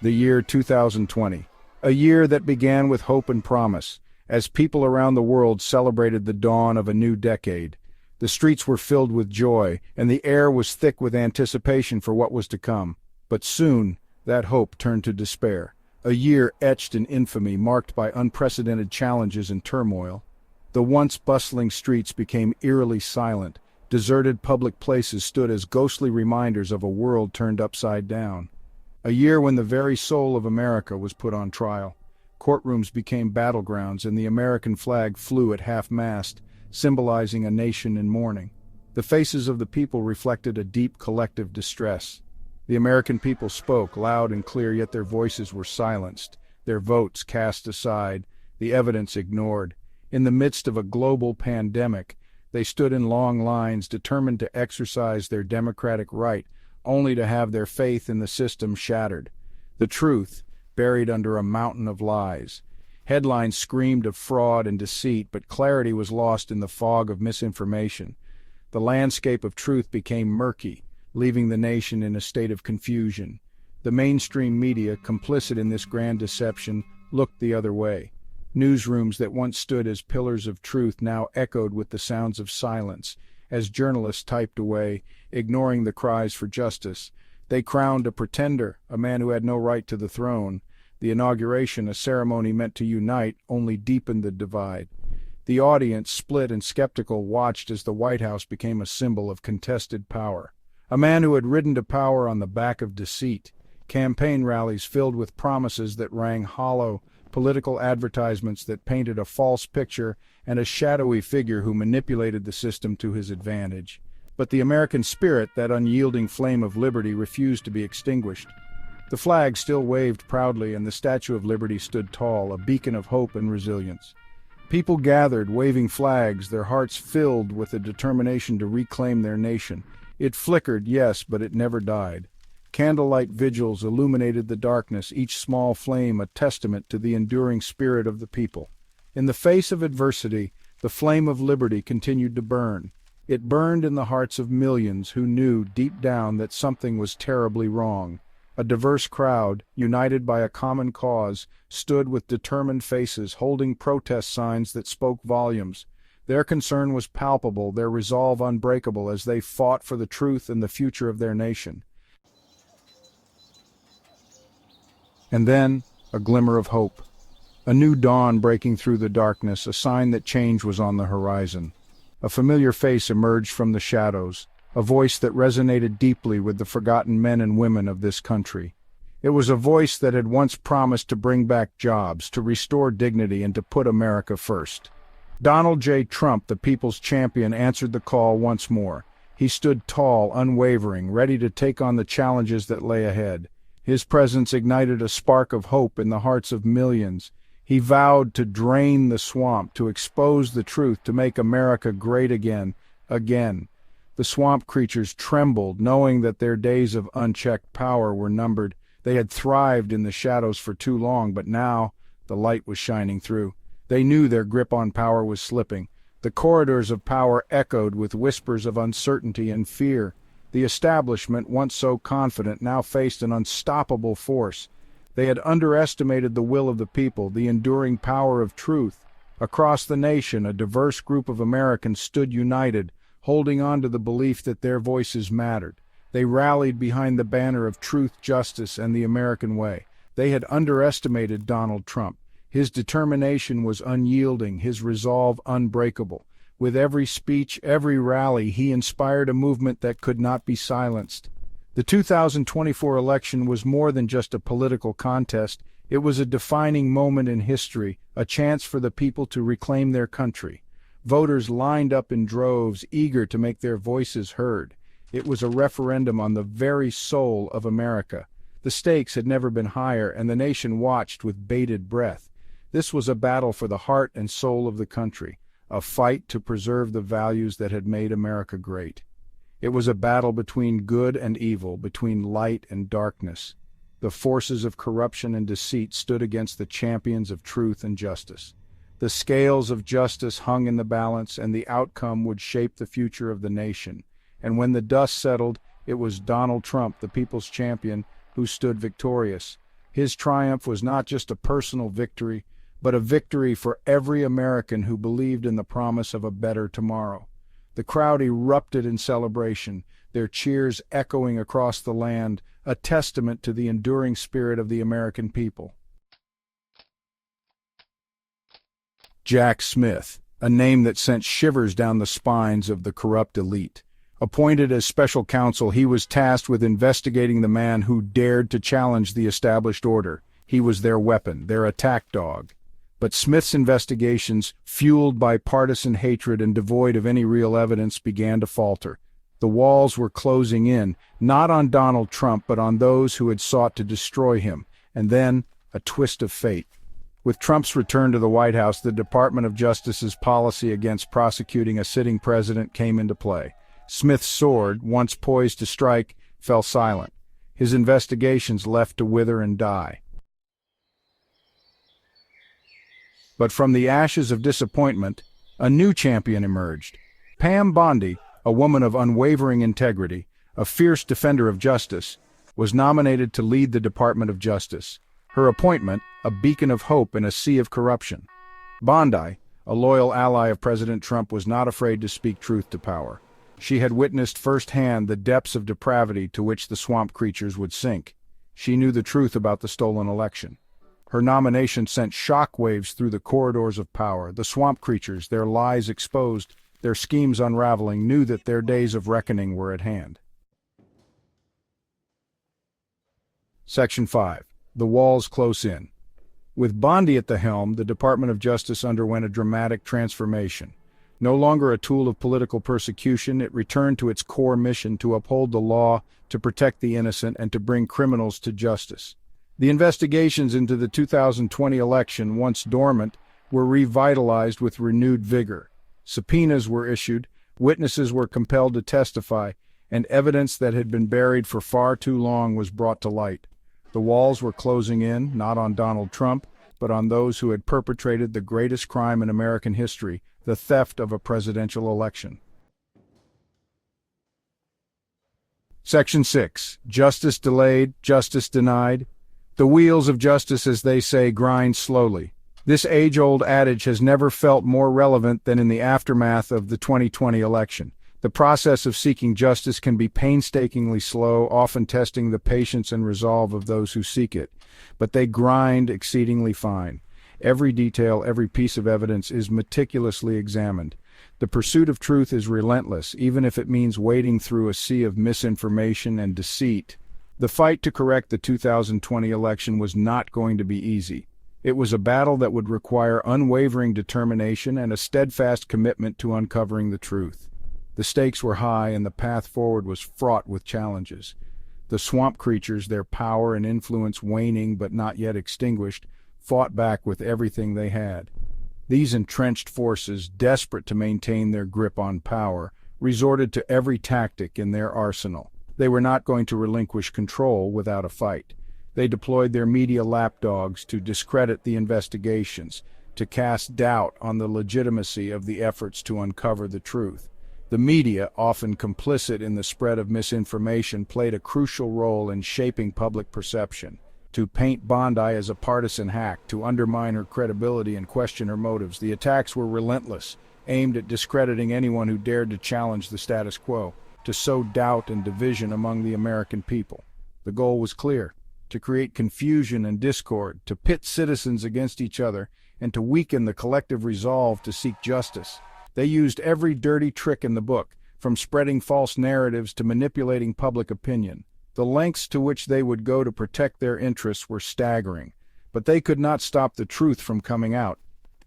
The year 2020, a year that began with hope and promise, as people around the world celebrated the dawn of a new decade. The streets were filled with joy, and the air was thick with anticipation for what was to come. But soon, that hope turned to despair. A year etched in infamy, marked by unprecedented challenges and turmoil. The once bustling streets became eerily silent. Deserted public places stood as ghostly reminders of a world turned upside down. A year when the very soul of America was put on trial. Courtrooms became battlegrounds, and the American flag flew at half-mast, symbolizing a nation in mourning. The faces of the people reflected a deep collective distress. The American people spoke, loud and clear, yet their voices were silenced, their votes cast aside, the evidence ignored. In the midst of a global pandemic, they stood in long lines, determined to exercise their democratic right, only to have their faith in the system shattered. The truth, buried under a mountain of lies. Headlines screamed of fraud and deceit, but clarity was lost in the fog of misinformation. The landscape of truth became murky, leaving the nation in a state of confusion. The mainstream media, complicit in this grand deception, looked the other way. Newsrooms that once stood as pillars of truth now echoed with the sounds of silence, as journalists typed away, ignoring the cries for justice. They crowned a pretender, a man who had no right to the throne. The inauguration, a ceremony meant to unite, only deepened the divide. The audience, split and skeptical, watched as the White House became a symbol of contested power. A man who had ridden to power on the back of deceit. Campaign rallies filled with promises that rang hollow, political advertisements that painted a false picture, and a shadowy figure who manipulated the system to his advantage. But the American spirit, that unyielding flame of liberty, refused to be extinguished. The flag still waved proudly, and the Statue of Liberty stood tall, a beacon of hope and resilience. People gathered, waving flags, their hearts filled with a determination to reclaim their nation. It flickered, yes, but it never died. Candlelight vigils illuminated the darkness, each small flame a testament to the enduring spirit of the people. In the face of adversity, the flame of liberty continued to burn. It burned in the hearts of millions who knew deep down that something was terribly wrong. A diverse crowd, united by a common cause, stood with determined faces, holding protest signs that spoke volumes. Their concern was palpable, their resolve unbreakable, as they fought for the truth and the future of their nation. And then, a glimmer of hope. A new dawn breaking through the darkness, a sign that change was on the horizon. A familiar face emerged from the shadows, a voice that resonated deeply with the forgotten men and women of this country. It was a voice that had once promised to bring back jobs, to restore dignity, and to put America first. Donald J. Trump, the people's champion, answered the call once more. He stood tall, unwavering, ready to take on the challenges that lay ahead. His presence ignited a spark of hope in the hearts of millions. He vowed to drain the swamp, to expose the truth, to make America great again, again. The swamp creatures trembled, knowing that their days of unchecked power were numbered. They had thrived in the shadows for too long, but now the light was shining through. They knew their grip on power was slipping. The corridors of power echoed with whispers of uncertainty and fear. The establishment, once so confident, now faced an unstoppable force. They had underestimated the will of the people, the enduring power of truth. Across the nation, a diverse group of Americans stood united, holding on to the belief that their voices mattered. They rallied behind the banner of truth, justice, and the American way. They had underestimated Donald Trump. His determination was unyielding, his resolve unbreakable. With every speech, every rally, he inspired a movement that could not be silenced. The 2024 election was more than just a political contest. It was a defining moment in history, a chance for the people to reclaim their country. Voters lined up in droves, eager to make their voices heard. It was a referendum on the very soul of America. The stakes had never been higher, and the nation watched with bated breath. This was a battle for the heart and soul of the country, a fight to preserve the values that had made America great. It was a battle between good and evil, between light and darkness. The forces of corruption and deceit stood against the champions of truth and justice. The scales of justice hung in the balance, and the outcome would shape the future of the nation. And when the dust settled, it was Donald Trump, the people's champion, who stood victorious. His triumph was not just a personal victory, but a victory for every American who believed in the promise of a better tomorrow. The crowd erupted in celebration, their cheers echoing across the land, a testament to the enduring spirit of the American people. Jack Smith, a name that sent shivers down the spines of the corrupt elite. Appointed as special counsel, he was tasked with investigating the man who dared to challenge the established order. He was their weapon, their attack dog. But Smith's investigations, fueled by partisan hatred and devoid of any real evidence, began to falter. The walls were closing in, not on Donald Trump, but on those who had sought to destroy him. And then, a twist of fate. With Trump's return to the White House, the Department of Justice's policy against prosecuting a sitting president came into play. Smith's sword, once poised to strike, fell silent. His investigations left to wither and die. But from the ashes of disappointment, a new champion emerged. Pam Bondi, a woman of unwavering integrity, a fierce defender of justice, was nominated to lead the Department of Justice. Her appointment, a beacon of hope in a sea of corruption. Bondi, a loyal ally of President Trump, was not afraid to speak truth to power. She had witnessed firsthand the depths of depravity to which the swamp creatures would sink. She knew the truth about the stolen election. Her nomination sent shockwaves through the corridors of power. The swamp creatures, their lies exposed, their schemes unraveling, knew that their days of reckoning were at hand. Section 5. The walls close in. With Bondi at the helm, the Department of Justice underwent a dramatic transformation. No longer a tool of political persecution, it returned to its core mission to uphold the law, to protect the innocent, and to bring criminals to justice. The investigations into the 2020 election, once dormant, were revitalized with renewed vigor. Subpoenas were issued, witnesses were compelled to testify, and evidence that had been buried for far too long was brought to light. The walls were closing in, not on Donald Trump, but on those who had perpetrated the greatest crime in American history, the theft of a presidential election. Section 6. Justice delayed, justice denied. The wheels of justice, as they say, grind slowly. This age-old adage has never felt more relevant than in the aftermath of the 2020 election. The process of seeking justice can be painstakingly slow, often testing the patience and resolve of those who seek it. But they grind exceedingly fine. Every detail, every piece of evidence is meticulously examined. The pursuit of truth is relentless, even if it means wading through a sea of misinformation and deceit. The fight to correct the 2020 election was not going to be easy. It was a battle that would require unwavering determination and a steadfast commitment to uncovering the truth. The stakes were high and the path forward was fraught with challenges. The swamp creatures, their power and influence waning but not yet extinguished, fought back with everything they had. These entrenched forces, desperate to maintain their grip on power, resorted to every tactic in their arsenal. They were not going to relinquish control without a fight. They deployed their media lapdogs to discredit the investigations, to cast doubt on the legitimacy of the efforts to uncover the truth. The media, often complicit in the spread of misinformation, played a crucial role in shaping public perception. To paint Bondi as a partisan hack, to undermine her credibility and question her motives, the attacks were relentless, aimed at discrediting anyone who dared to challenge the status quo, to sow doubt and division among the American people. The goal was clear: to create confusion and discord, to pit citizens against each other, and to weaken the collective resolve to seek justice. They used every dirty trick in the book, from spreading false narratives to manipulating public opinion. The lengths to which they would go to protect their interests were staggering, but they could not stop the truth from coming out.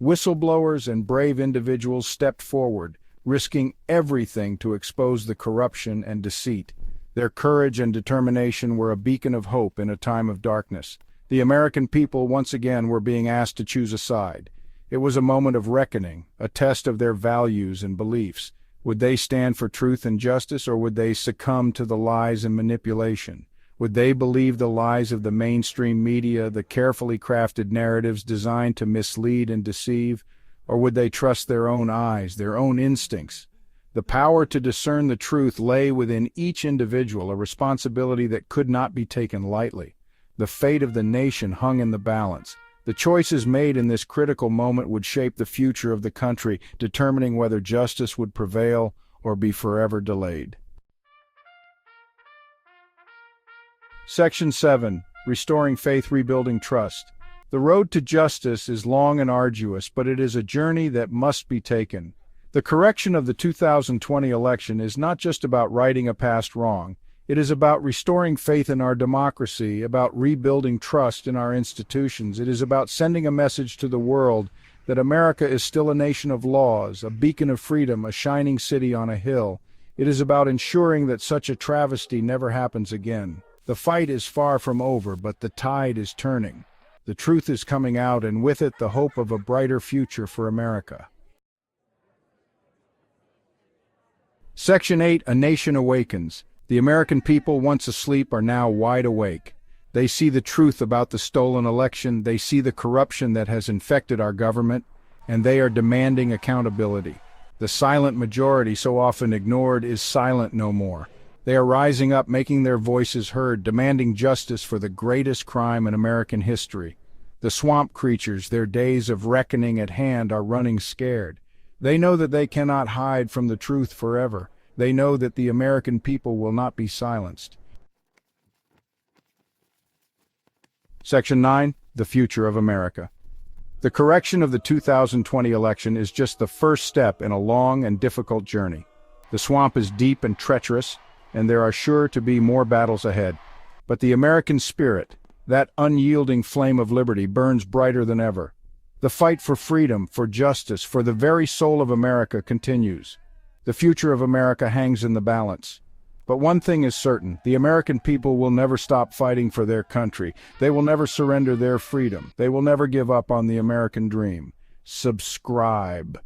Whistleblowers and brave individuals stepped forward, risking everything to expose the corruption and deceit. Their courage and determination were a beacon of hope in a time of darkness. The American people once again were being asked to choose a side. It was a moment of reckoning, a test of their values and beliefs. Would they stand for truth and justice, or would they succumb to the lies and manipulation? Would they believe the lies of the mainstream media, the carefully crafted narratives designed to mislead and deceive, or would they trust their own eyes, their own instincts? The power to discern the truth lay within each individual, a responsibility that could not be taken lightly. The fate of the nation hung in the balance. The choices made in this critical moment would shape the future of the country, determining whether justice would prevail or be forever delayed. Section 7. Restoring Faith, Rebuilding Trust. The road to justice is long and arduous, but it is a journey that must be taken. The correction of the 2020 election is not just about righting a past wrong. It is about restoring faith in our democracy, about rebuilding trust in our institutions. It is about sending a message to the world that America is still a nation of laws, a beacon of freedom, a shining city on a hill. It is about ensuring that such a travesty never happens again. The fight is far from over, but the tide is turning. The truth is coming out, and with it the hope of a brighter future for America. Section 8. A Nation Awakens. The American people, once asleep, are now wide awake. They see the truth about the stolen election, they see the corruption that has infected our government, and they are demanding accountability. The silent majority, so often ignored, is silent no more. They are rising up, making their voices heard, demanding justice for the greatest crime in American history. The swamp creatures, their days of reckoning at hand, are running scared. They know that they cannot hide from the truth forever. They know that the American people will not be silenced. Section 9. The Future of America. The correction of the 2020 election is just the first step in a long and difficult journey. The swamp is deep and treacherous, and there are sure to be more battles ahead. But the American spirit, that unyielding flame of liberty, burns brighter than ever. The fight for freedom, for justice, for the very soul of America continues. The future of America hangs in the balance. But one thing is certain, the American people will never stop fighting for their country. They will never surrender their freedom. They will never give up on the American dream. Subscribe.